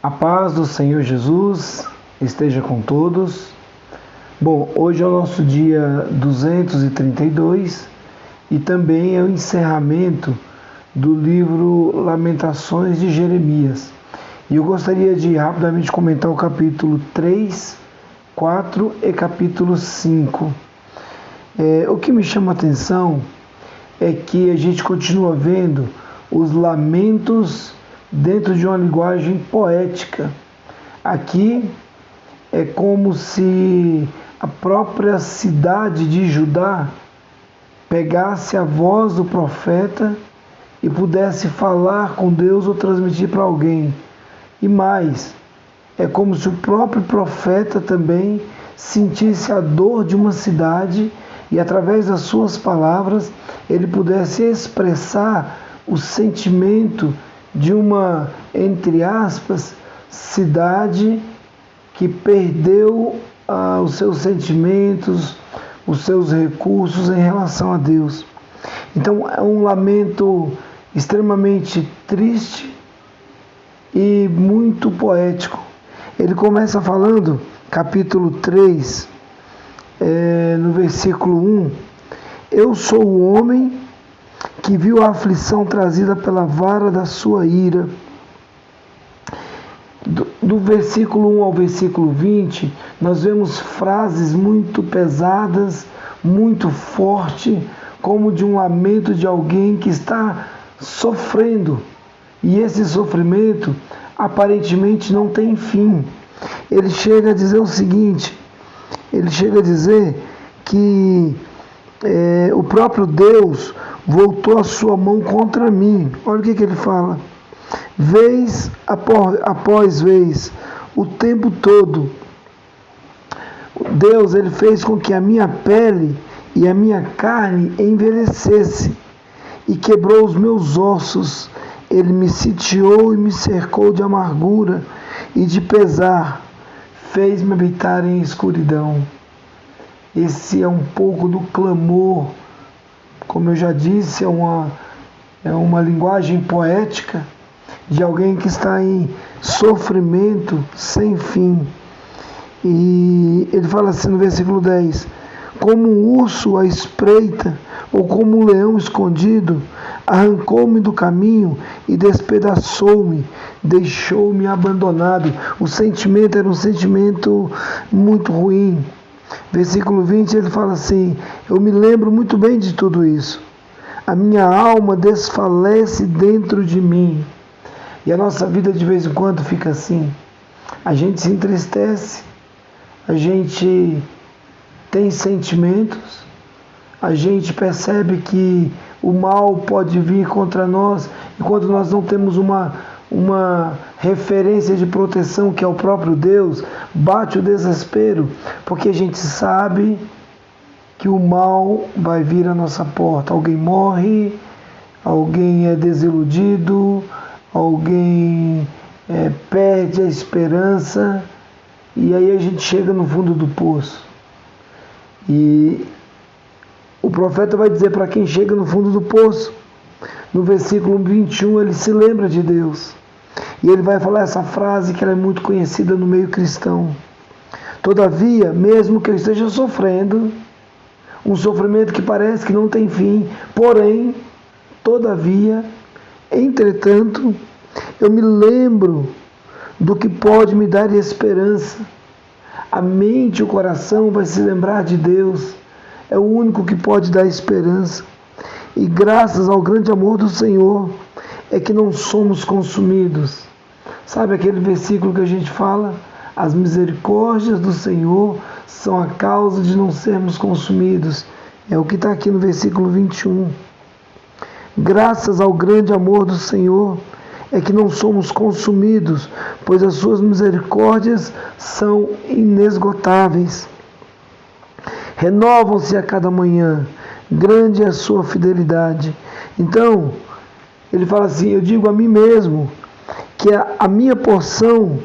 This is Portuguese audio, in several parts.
A paz do Senhor Jesus esteja com todos. Bom, hoje é o nosso dia 232 e também é o encerramento do livro Lamentações de Jeremias. E eu gostaria de rapidamente comentar o capítulo 3, 4 e capítulo 5. O que me chama a atenção é que a gente continua vendo os lamentos dentro de uma linguagem poética. Aqui é como se a própria cidade de Judá pegasse a voz do profeta e pudesse falar com Deus ou transmitir para alguém. E mais, é como se o próprio profeta também sentisse a dor de uma cidade e através das suas palavras ele pudesse expressar o sentimento de uma, entre aspas, cidade que perdeu os seus sentimentos, os seus recursos em relação a Deus. Então é um lamento extremamente triste e muito poético. Ele começa falando, capítulo 3, no versículo 1, eu sou o homem que viu a aflição trazida pela vara da sua ira. Do versículo 1 ao versículo 20, nós vemos frases muito pesadas, muito fortes, como de um lamento de alguém que está sofrendo. E esse sofrimento aparentemente não tem fim. Ele chega a dizer o seguinte, ele chega a dizer que o próprio Deus voltou a sua mão contra mim. Olha o que ele fala. Vez após vez, o tempo todo, Deus ele fez com que a minha pele e a minha carne envelhecesse e quebrou os meus ossos. Ele me sitiou e me cercou de amargura e de pesar, fez-me habitar em escuridão. Esse é um pouco do clamor, como eu já disse, é uma linguagem poética de alguém que está em sofrimento sem fim. E ele fala assim no versículo 10, como um urso à espreita, ou como um leão escondido, arrancou-me do caminho e despedaçou-me, deixou-me abandonado. O sentimento era um sentimento muito ruim. Versículo 20, ele fala assim, eu me lembro muito bem de tudo isso. A minha alma desfalece dentro de mim. E a nossa vida de vez em quando fica assim. A gente se entristece, a gente tem sentimentos, a gente percebe que o mal pode vir contra nós, e quando nós não temos uma referência de proteção que é o próprio Deus, bate o desespero, porque a gente sabe que o mal vai vir à nossa porta. Alguém morre, alguém é desiludido, alguém perde a esperança, e aí a gente chega no fundo do poço. E o profeta vai dizer para quem chega no fundo do poço, no versículo 21, ele se lembra de Deus. E ele vai falar essa frase que ela é muito conhecida no meio cristão. Todavia, mesmo que eu esteja sofrendo, um sofrimento que parece que não tem fim, porém, todavia, entretanto, eu me lembro do que pode me dar esperança. A mente e o coração vai se lembrar de Deus. É o único que pode dar esperança. E graças ao grande amor do Senhor, é que não somos consumidos. Sabe aquele versículo que a gente fala? As misericórdias do Senhor são a causa de não sermos consumidos. É o que está aqui no versículo 21. Graças ao grande amor do Senhor, é que não somos consumidos, pois as suas misericórdias são inesgotáveis. Renovam-se a cada manhã, grande é a sua fidelidade. Então, ele fala assim, eu digo a mim mesmo, que a minha porção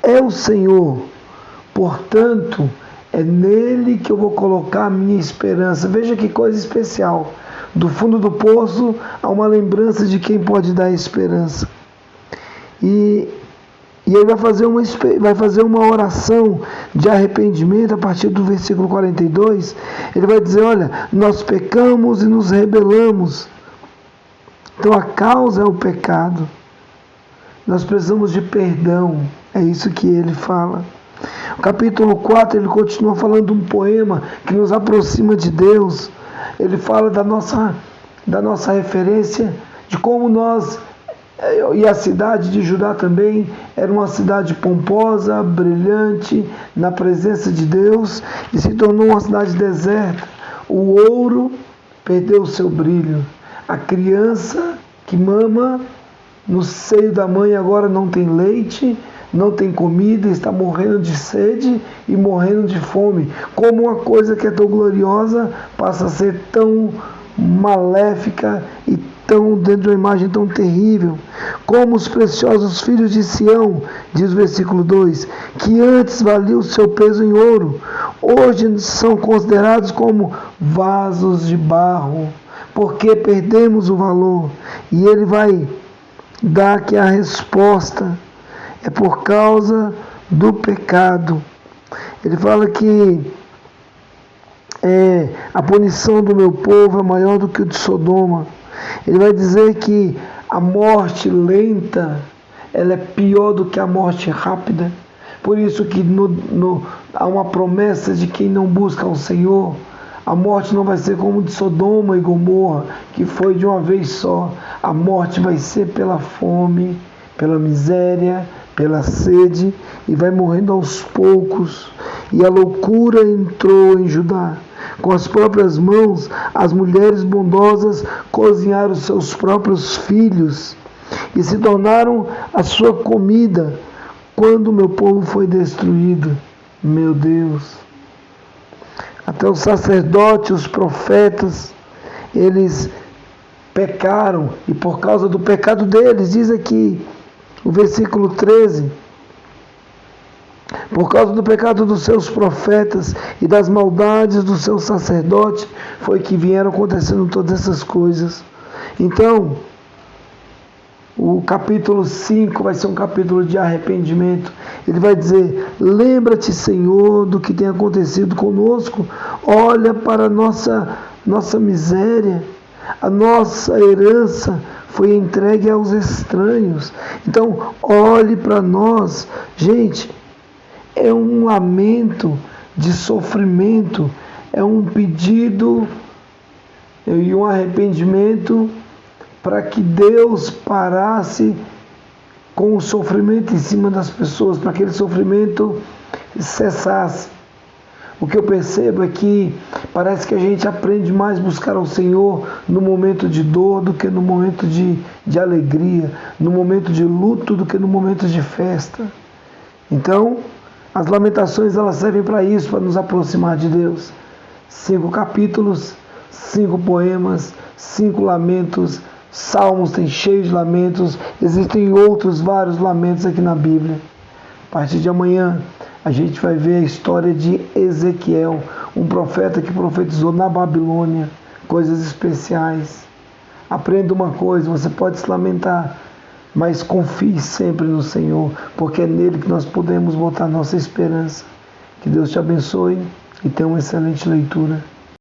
é o Senhor, portanto, é nele que eu vou colocar a minha esperança. Veja que coisa especial. Do fundo do poço há uma lembrança de quem pode dar esperança. E E ele vai fazer uma oração de arrependimento a partir do versículo 42. Ele vai dizer, olha, nós pecamos e nos rebelamos. Então a causa é o pecado. Nós precisamos de perdão. É isso que ele fala. O capítulo 4, ele continua falando um poema que nos aproxima de Deus. Ele fala da nossa referência, de como nós, e a cidade de Judá também, era uma cidade pomposa, brilhante, na presença de Deus, e se tornou uma cidade deserta. O ouro perdeu o seu brilho. A criança que mama no seio da mãe agora não tem leite, não tem comida, está morrendo de sede e morrendo de fome. Como uma coisa que é tão gloriosa passa a ser tão maléfica e tão dentro de uma imagem tão terrível. Como os preciosos filhos de Sião, diz o versículo 2, que antes valiam o seu peso em ouro, hoje são considerados como vasos de barro, porque perdemos o valor. E ele vai dar aqui a resposta. É por causa do pecado. Ele fala que a punição do meu povo é maior do que o de Sodoma. Ele vai dizer que a morte lenta, ela é pior do que a morte rápida. Por isso que há uma promessa de quem não busca o Senhor. A morte não vai ser como de Sodoma e Gomorra, que foi de uma vez só. A morte vai ser pela fome, pela miséria, pela sede, e vai morrendo aos poucos. E a loucura entrou em Judá. Com as próprias mãos, as mulheres bondosas cozinharam seus próprios filhos e se tornaram a sua comida quando o meu povo foi destruído. Meu Deus! Até os sacerdotes, os profetas, eles pecaram, e por causa do pecado deles, diz aqui o versículo 13, por causa do pecado dos seus profetas e das maldades dos seus sacerdotes, foi que vieram acontecendo todas essas coisas. Então, o capítulo 5 vai ser um capítulo de arrependimento. Ele vai dizer, lembra-te, Senhor, do que tem acontecido conosco. Olha para a nossa miséria. A nossa herança foi entregue aos estranhos. Então, olhe para nós. Gente, é um lamento de sofrimento, é um pedido e um arrependimento para que Deus parasse com o sofrimento em cima das pessoas, para que aquele sofrimento cessasse. O que eu percebo é que parece que a gente aprende mais a buscar ao Senhor no momento de dor do que no momento de alegria, no momento de luto do que no momento de festa. Então, as lamentações, elas servem para isso, para nos aproximar de Deus. 5 capítulos, 5 poemas, 5 lamentos. Salmos tem cheio de lamentos. Existem outros vários lamentos aqui na Bíblia. A partir de amanhã, a gente vai ver a história de Ezequiel, um profeta que profetizou na Babilônia, coisas especiais. Aprenda uma coisa, você pode se lamentar, mas confie sempre no Senhor, porque é nele que nós podemos botar nossa esperança. Que Deus te abençoe e tenha uma excelente leitura.